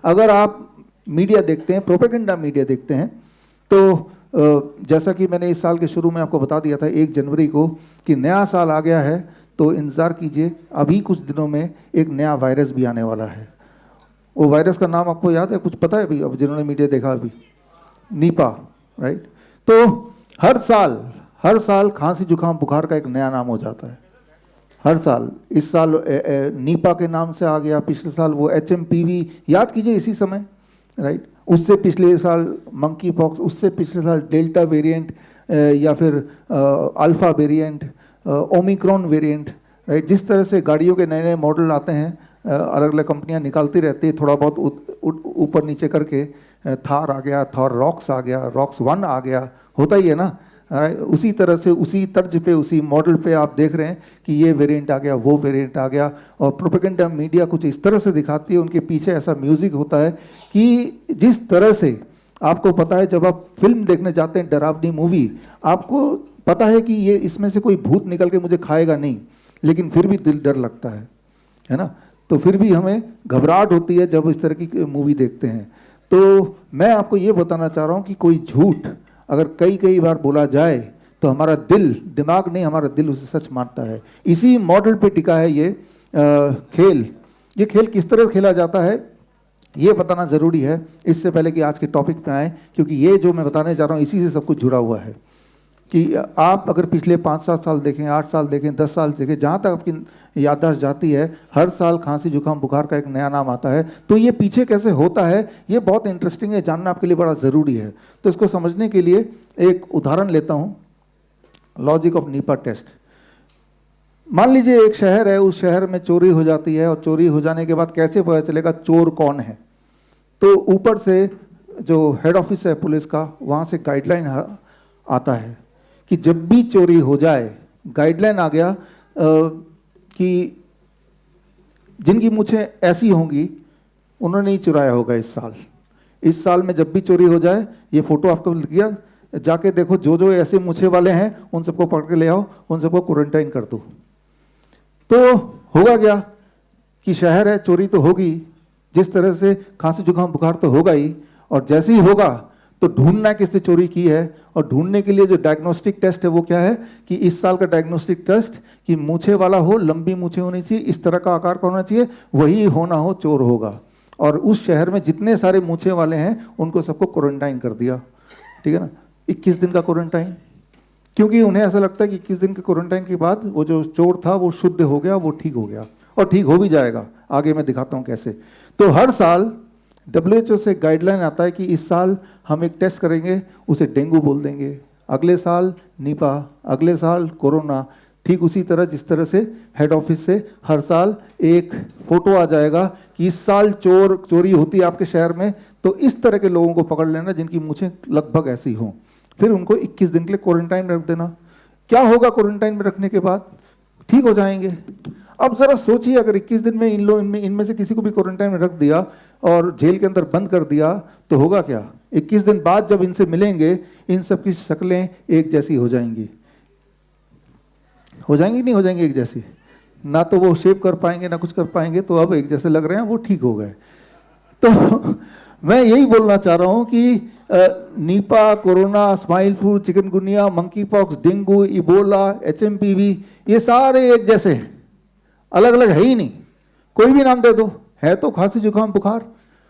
अगर आप मीडिया देखते हैं, प्रोपेगेंडा मीडिया देखते हैं, तो जैसा कि मैंने इस साल के शुरू में आपको बता दिया था 1 जनवरी को कि नया साल आ गया है, तो इंतज़ार कीजिए, अभी कुछ दिनों में एक नया वायरस भी आने वाला है। वो वायरस का नाम आपको याद है, कुछ पता है अभी, अब जिन्होंने मीडिया देखा अभी? Nipah, right? तो हर साल खांसी जुकाम बुखार का एक नया नाम हो जाता है, हर साल। इस साल नीपा के नाम से आ गया, पिछले साल वो HMPV, याद कीजिए इसी समय, राइट? उससे पिछले साल मंकी पॉक्स, उससे पिछले साल डेल्टा वेरिएंट या फिर alpha variant, Omicron variant, right? जिस तरह से गाड़ियों के नए नए मॉडल आते हैं, अलग अलग कंपनियां निकालती रहती है, थोड़ा बहुत ऊपर नीचे करके, थार आ गया, थार रॉक्स आ गया, रॉक्स 1 आ गया, होता ही है ना। उसी तरह से, उसी तर्ज पे, उसी मॉडल पे आप देख रहे हैं कि ये वेरिएंट आ गया, वो वेरिएंट आ गया, और प्रोपेगेंडा मीडिया कुछ इस तरह से दिखाती है, उनके पीछे ऐसा म्यूजिक होता है कि जिस तरह से आपको पता है, जब आप फिल्म देखने जाते हैं डरावनी मूवी, आपको पता है कि ये इसमें से कोई भूत निकल के मुझे खाएगा नहीं, लेकिन फिर भी दिल डर लगता है ना? तो फिर भी हमें घबराहट होती है जब इस तरह की मूवी देखते हैं। तो मैं आपको ये बताना चाह रहा हूँ कि कोई झूठ अगर कई कई बार बोला जाए तो हमारा दिमाग नहीं, हमारा दिल उसे सच मानता है। इसी मॉडल पे टिका है ये खेल। ये खेल किस तरह खेला जाता है ये बताना ज़रूरी है, इससे पहले कि आज के टॉपिक पे आए, क्योंकि ये जो मैं बताने जा रहा हूँ इसी से सब कुछ जुड़ा हुआ है। कि आप अगर पिछले 5-7 साल देखें, 8 साल देखें, 10 साल देखें, जहाँ तक आपकी याददाश्त जाती है, हर साल खांसी जुकाम बुखार का एक नया नाम आता है। तो ये पीछे कैसे होता है, ये बहुत इंटरेस्टिंग है, जानना आपके लिए बड़ा ज़रूरी है। तो इसको समझने के लिए एक उदाहरण लेता हूँ, लॉजिक ऑफ नीपा टेस्ट। मान लीजिए एक शहर है, उस शहर में चोरी हो जाती है, और चोरी हो जाने के बाद कैसे पता चलेगा चोर कौन है? तो ऊपर से जो हेड ऑफिस है पुलिस का, वहाँ से गाइडलाइन आता है कि जब भी चोरी हो जाए, गाइडलाइन आ गया कि जिनकी मूछें ऐसी होंगी उन्होंने ही चुराया होगा इस साल में जब भी चोरी हो जाए, ये फोटो आपको दिया, जाके देखो जो जो ऐसे मूछे वाले हैं उन सबको पकड़ के ले आओ, उन सबको क्वारंटाइन कर दो। तो होगा क्या कि शहर है, चोरी तो होगी, जिस तरह से खांसी जुकाम बुखार तो होगा ही, और जैसे ही होगा तो ढूंढना किसने चोरी की है, और ढूंढने के लिए जो डायग्नोस्टिक टेस्ट है वो क्या है कि इस साल का डायग्नोस्टिक टेस्ट कि मूछे वाला हो, लंबी मूछें होनी चाहिए, इस तरह का आकार का होना चाहिए, वही होना हो चोर होगा। और उस शहर में जितने सारे मूछे वाले हैं उनको सबको क्वारंटाइन कर दिया, ठीक है ना? 21 दिन का क्वारंटाइन, क्योंकि उन्हें ऐसा लगता है कि 21 दिन के क्वारंटाइन के बाद वो जो चोर था वो शुद्ध हो गया, वो ठीक हो गया, और ठीक हो भी जाएगा, आगे मैं दिखाता हूँ कैसे। तो हर साल WHO से गाइडलाइन आता है कि इस साल हम एक टेस्ट करेंगे, उसे डेंगू बोल देंगे, अगले साल नीपा, अगले साल कोरोना। ठीक उसी तरह जिस तरह से हेड ऑफिस से हर साल एक फोटो आ जाएगा कि इस साल चोरी होती है आपके शहर में, तो इस तरह के लोगों को पकड़ लेना जिनकी मूछें लगभग ऐसी हों, फिर उनको 21 दिन के लिए क्वारंटाइन में रख देना। क्या होगा क्वारंटाइन में रखने के बाद? ठीक हो जाएंगे। अब जरा सोचिए, अगर 21 दिन में इनमें से किसी को भी क्वारंटाइन में रख दिया और जेल के अंदर बंद कर दिया तो होगा क्या? 21 दिन बाद जब इनसे मिलेंगे, इन सब की शक्लें एक जैसी हो जाएंगी, नहीं हो जाएंगी एक जैसी? ना तो वो शेव कर पाएंगे ना कुछ कर पाएंगे, तो अब एक जैसे लग रहे हैं, वो ठीक हो गए। तो मैं यही बोलना चाह रहा हूं कि Nipah, corona, swine flu, chikungunya, monkey pox, dengue, Ebola, HMPV, ये सारे एक जैसे हैं, अलग अलग है ही नहीं। कोई भी नाम दे दो, है तो खांसी जुकाम बुखार,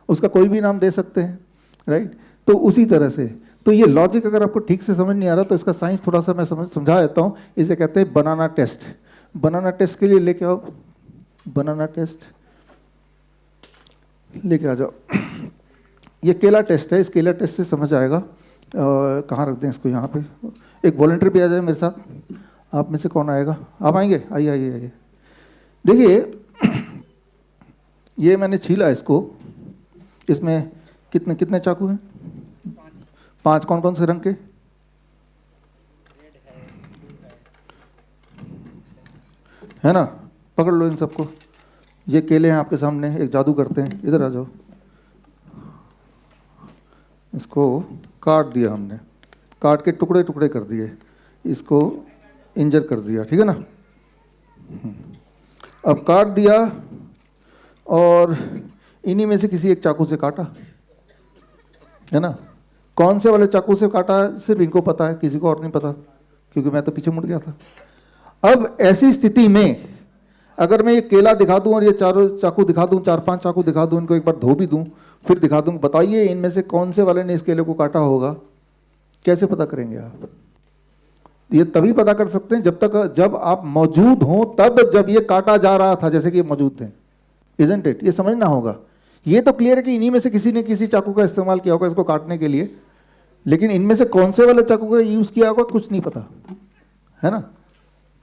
उसका कोई भी नाम दे सकते हैं, राइट? तो उसी तरह से, तो ये लॉजिक अगर आपको ठीक से समझ नहीं आ रहा तो इसका साइंस थोड़ा सा मैं समझा देता हूँ। इसे कहते हैं बनाना टेस्ट। बनाना टेस्ट के लिए लेके आओ, बनाना टेस्ट लेके आ जाओ। ये केला टेस्ट है, इस केला टेस्ट से समझ आएगा। कहाँ रख दें इसको? यहाँ पे एक वॉलंटियर भी आ जाए मेरे साथ। आप में से कौन आएगा? आप आएंगे? आइए आइए आइए। देखिए, ये मैंने छीला इसको, इसमें कितने चाकू हैं? 5। कौन कौन से रंग के? है ना? पकड़ लो इन सबको। ये केले हैं आपके सामने, एक जादू करते हैं, इधर आ जाओ। इसको काट दिया हमने, काट के टुकड़े टुकड़े कर दिए, इसको इंजर कर दिया, ठीक है ना? अब काट दिया और इन्हीं में से किसी एक चाकू से काटा, है ना। कौन से वाले चाकू से काटा सिर्फ इनको पता है, किसी को और नहीं पता, क्योंकि मैं तो पीछे मुड़ गया था। अब ऐसी स्थिति में अगर मैं ये केला दिखा दूं और ये चारों चाकू दिखा दूं, 4-5 चाकू दिखा दूं, इनको एक बार धो भी दूं, फिर दिखा दूं, बताइए इनमें से कौन से वाले ने इस केले को काटा होगा, कैसे पता करेंगे आप? ये तभी पता कर सकते हैं जब आप मौजूद हों, तब जब ये काटा जा रहा था, जैसे कि ये मौजूद थे, इजंट इट? ये समझना होगा। ये तो क्लियर है कि इन्हीं में से किसी ने किसी चाकू का इस्तेमाल किया होगा इसको काटने के लिए, लेकिन इनमें से कौन से वाले चाकू का यूज किया होगा कुछ नहीं पता, है ना।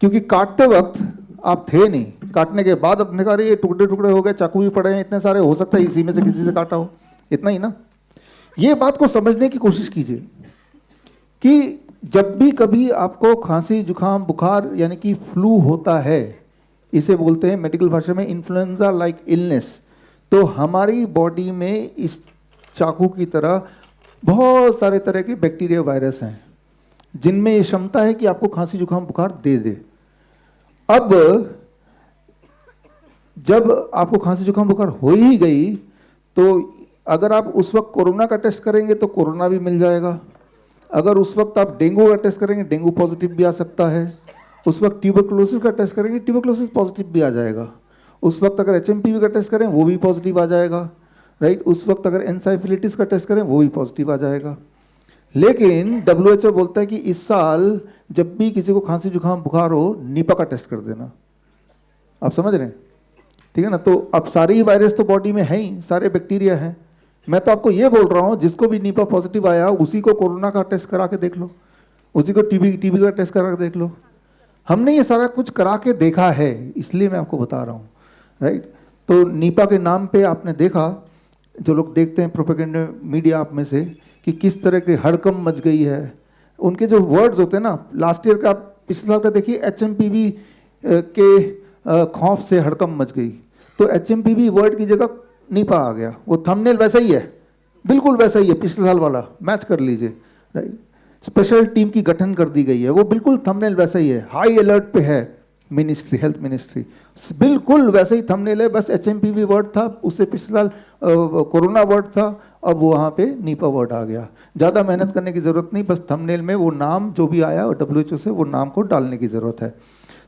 क्योंकि काटते वक्त आप थे नहीं, काटने के बाद अपने कहा ये टुकड़े टुकड़े हो गए, चाकू भी पड़े हैं इतने सारे, हो सकता है इसी में से किसी से काटा हो, इतना ही ना। ये बात को समझने की कोशिश कीजिए कि जब भी कभी आपको खांसी जुकाम बुखार यानी कि फ्लू होता है, इसे बोलते हैं मेडिकल भाषा में इन्फ्लुएंजा लाइक इलनेस, तो हमारी बॉडी में इस चाकू की तरह बहुत सारे तरह के बैक्टीरिया वायरस हैं जिनमें ये क्षमता है कि आपको खांसी जुकाम बुखार दे दे। अब जब आपको खांसी जुकाम बुखार हो ही गई तो अगर आप उस वक्त कोरोना का टेस्ट करेंगे तो कोरोना भी मिल जाएगा, अगर उस वक्त आप डेंगू का टेस्ट करेंगे डेंगू पॉजिटिव भी आ सकता है, उस वक्त ट्यूबरकुलोसिस का टेस्ट करेंगे ट्यूबरकुलोसिस पॉजिटिव भी आ जाएगा, उस वक्त अगर HMPV का टेस्ट करें वो भी पॉजिटिव आ जाएगा, राइट। उस वक्त अगर एनसाइफिलिटिस का टेस्ट करें वो भी पॉजिटिव आ जाएगा। लेकिन WHO बोलता है कि इस साल जब भी किसी को खांसी जुकाम बुखार हो, निपा का टेस्ट कर देना। आप समझ रहे हैं, ठीक है ना। तो अब सारे ही वायरस तो बॉडी में है ही, सारे बैक्टीरिया हैं। मैं तो आपको ये बोल रहा हूँ जिसको भी निपा पॉजिटिव आया उसी को कोरोना का टेस्ट करा के देख लो, उसी को टीबी का टेस्ट करा के देख लो। हमने ये सारा कुछ करा के देखा है, इसलिए मैं आपको बता रहा हूँ, राइट। तो निपा के नाम पे आपने देखा, जो लोग देखते हैं प्रोपेगेंडा मीडिया आप में से, कि किस तरह के हड़कंप मच गई है। उनके जो वर्ड्स होते हैं ना, लास्ट ईयर का पिछले साल का देखिए, HMPV के खौफ से हड़कंप मच गई, तो HMPV वर्ड की जगह निपा आ गया। वो थंबनेल वैसा ही है, बिल्कुल वैसा ही है, पिछले साल वाला मैच कर लीजिए, राइट। स्पेशल टीम की गठन कर दी गई है, वो बिल्कुल थंबनेल वैसा ही है, हाई अलर्ट पे है मिनिस्ट्री, हेल्थ मिनिस्ट्री, बिल्कुल वैसे ही थंबनेल है, बस HMPV वर्ड था, उससे पिछले साल कोरोना वर्ड था, अब वो वहाँ पे निपा वर्ड आ गया। ज़्यादा मेहनत करने की ज़रूरत नहीं, बस थंबनेल में वो नाम जो भी आया और WHO से वो नाम को डालने की ज़रूरत है।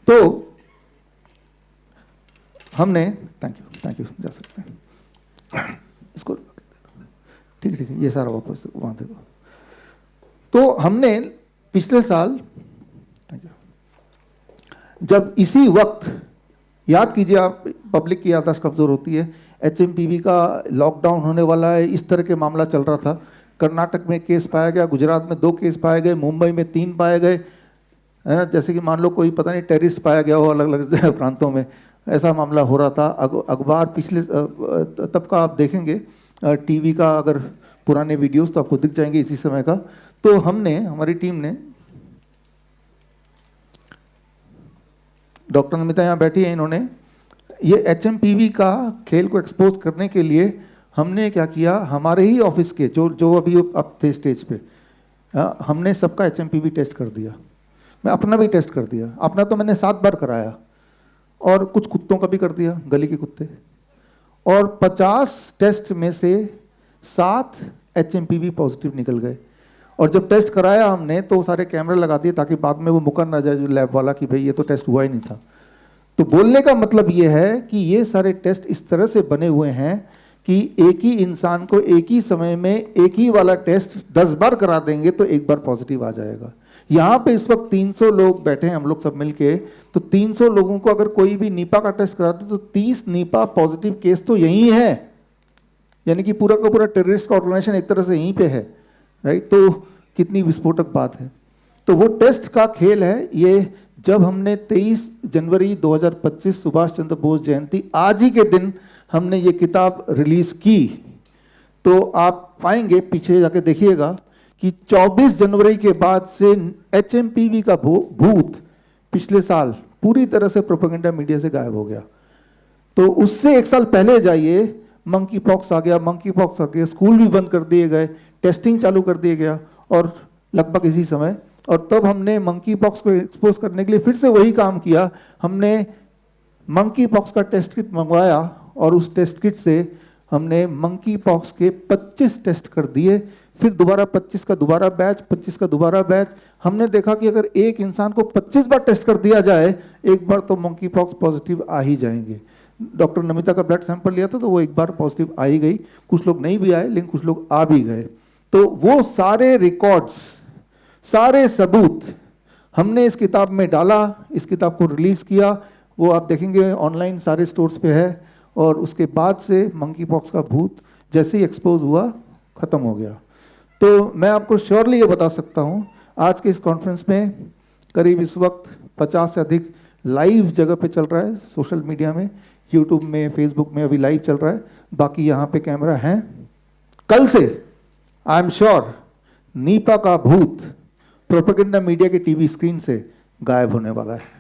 तो हमने, थैंक यू, जा सकते हैं इसको, ठीक है, ये सारा वापस वहाँ दे दो। तो हमने पिछले साल जब इसी वक्त, याद कीजिए आप, पब्लिक की याददाश्त कमज़ोर होती है, HMPV का लॉकडाउन होने वाला है, इस तरह के मामला चल रहा था। कर्नाटक में केस पाया गया, गुजरात में 2 केस पाए गए, मुंबई में 3 पाए गए, है ना। जैसे कि मान लो कोई पता नहीं टेररिस्ट पाया गया हो अलग अलग प्रांतों में, ऐसा मामला हो रहा था। अखबार पिछले तब का आप देखेंगे, टीवी का अगर पुराने वीडियोस तो आपको दिख जाएंगे इसी समय का। तो हमने, हमारी टीम ने, डॉक्टर नमिता यहाँ बैठी है, इन्होंने ये HMPV का खेल को एक्सपोज करने के लिए हमने क्या किया, हमारे ही ऑफिस के जो अभी अब थे स्टेज पे, हमने सबका HMPV टेस्ट कर दिया। मैं अपना भी टेस्ट कर दिया, अपना तो मैंने 7 बार कराया, और कुछ कुत्तों का भी कर दिया, गली के कुत्ते, और 50 टेस्ट में से 7 HMPV पॉजिटिव निकल गए। और जब टेस्ट कराया हमने तो सारे कैमरे लगा दिए ताकि बाद में वो मुकर ना जाए जो लैब वाला कि भाई ये तो टेस्ट हुआ ही नहीं था। तो बोलने का मतलब ये है कि ये सारे टेस्ट इस तरह से बने हुए हैं कि एक ही इंसान को एक ही समय में एक ही वाला टेस्ट 10 बार करा देंगे तो एक बार पॉजिटिव आ जाएगा। यहाँ पे इस वक्त 300 लोग बैठे हैं, हम लोग सब मिलके, तो 300 लोगों को अगर कोई भी निपा का टेस्ट कराते तो 30 निपा पॉजिटिव केस तो यही है, यानी कि पूरा का पूरा टेररिस्ट ऑर्गेनाइजेशन एक तरह से यहीं पे है, राइट। तो कितनी विस्फोटक बात है। तो वो टेस्ट का खेल है ये। जब हमने 23 जनवरी 2025 सुभाष चंद्र बोस जयंती, आज ही के दिन हमने ये किताब रिलीज की, तो आप पाएंगे, पीछे जाके देखिएगा कि 24 जनवरी के बाद से HMPV का भूत पिछले साल पूरी तरह से प्रोपेगेंडा मीडिया से गायब हो गया। तो उससे 1 साल पहले जाइए, मंकी पॉक्स आ गया, स्कूल भी बंद कर दिए गए, टेस्टिंग चालू कर दिया गया, और लगभग इसी समय, और तब हमने मंकी पॉक्स को एक्सपोज करने के लिए फिर से वही काम किया। हमने मंकी पॉक्स का टेस्ट किट मंगवाया और उस टेस्ट किट से हमने मंकी पॉक्स के 25 टेस्ट कर दिए, फिर दोबारा 25 का दोबारा बैच, 25 का दोबारा बैच। हमने देखा कि अगर एक इंसान को 25 बार टेस्ट कर दिया जाए, एक बार तो मंकी पॉक्स पॉजिटिव आ ही जाएंगे। डॉक्टर नमिता का ब्लड सैंपल लिया था तो वो एक बार पॉजिटिव आ ही गई, कुछ लोग नहीं भी आए लेकिन कुछ लोग आ भी गए। तो वो सारे रिकॉर्ड्स, सारे सबूत हमने इस किताब में डाला, इस किताब को रिलीज किया। वो आप देखेंगे ऑनलाइन सारे स्टोर्स पे है। और उसके बाद से मंकी पॉक्स का भूत जैसे ही एक्सपोज हुआ, खत्म हो गया। तो मैं आपको श्योरली ये बता सकता हूँ, आज के इस कॉन्फ्रेंस में करीब इस वक्त 50 से अधिक लाइव जगह पे चल रहा है, सोशल मीडिया में, यूट्यूब में, फेसबुक में अभी लाइव चल रहा है, बाकी यहाँ पे कैमरा हैं। कल से आई एम श्योर नीपा का भूत प्रोपेगेंडा मीडिया के टीवी स्क्रीन से गायब होने वाला है।